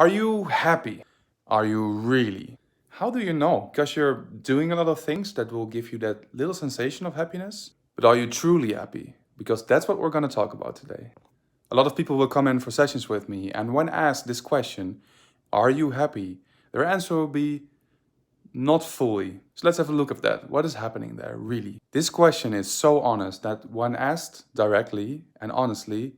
Are you happy? Are you really? How do you know? Because you're doing a lot of things that will give you that little sensation of happiness. But are you truly happy? Because that's what we're going to talk about today. A lot of people will come in for sessions with me, and when asked this question, are you happy? Their answer will be not fully. So let's have a look at that. What is happening there, really? This question is so honest that when asked directly and honestly,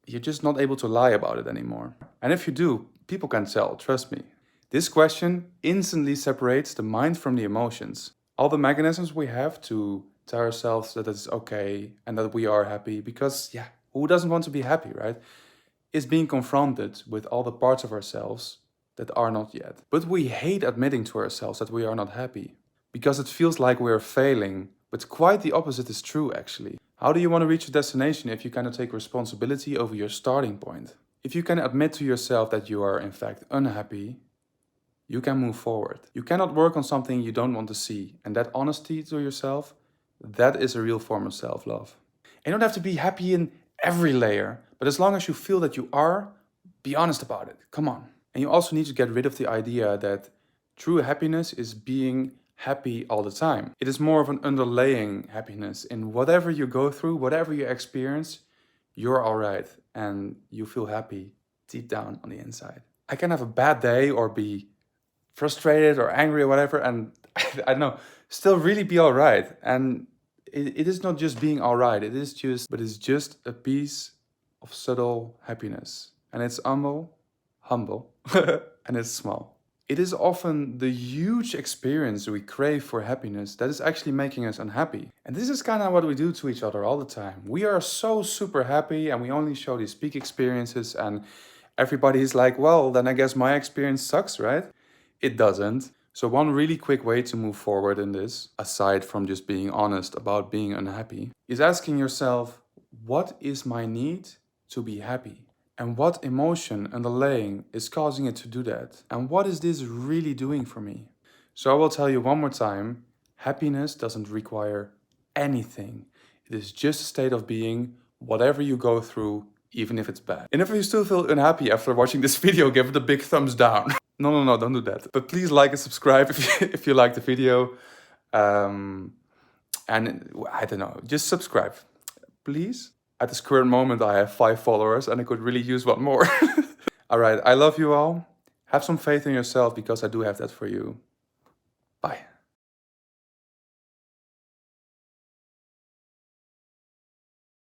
you're just not able to lie about it anymore. And if you do, people can tell, trust me. This question instantly separates the mind from the emotions. All the mechanisms we have to tell ourselves that it's okay and that we are happy, because, yeah, who doesn't want to be happy, right? Is being confronted with all the parts of ourselves that are not yet. But we hate admitting to ourselves that we are not happy because it feels like we are failing. But quite the opposite is true, actually. How do you want to reach your destination if you cannot take responsibility over your starting point? If you can admit to yourself that you are in fact unhappy, you can move forward. You cannot work on something you don't want to see, and that honesty to yourself, that is a real form of self-love. And you don't have to be happy in every layer, but as long as you feel that you are, be honest about it. Come on. And you also need to get rid of the idea that true happiness is being happy all the time. It is more of an underlying happiness. In whatever you go through, whatever you experience, you're all right and you feel happy deep down on the inside. I can have a bad day or be frustrated or angry or whatever, and I don't know, still really be all right. And it is not just being all right, but it's just a piece of subtle happiness. And it's humble, and it's small. It is often the huge experience we crave for happiness that is actually making us unhappy. And this is kind of what we do to each other all the time. We are so super happy and we only show these peak experiences, and everybody is like, well, then I guess my experience sucks, right? It doesn't. So one really quick way to move forward in this, aside from just being honest about being unhappy, is asking yourself, what is my need to be happy? And what emotion underlying is causing it to do that? And what is this really doing for me? So I will tell you one more time, happiness doesn't require anything. It is just a state of being, whatever you go through, even if it's bad. And if you still feel unhappy after watching this video, give it a big thumbs down. No, don't do that. But please like and subscribe if you like the video. And I don't know, just subscribe, please. At this current moment, I have 5 followers and I could really use one more. All right, I love you all. Have some faith in yourself because I do have that for you. Bye.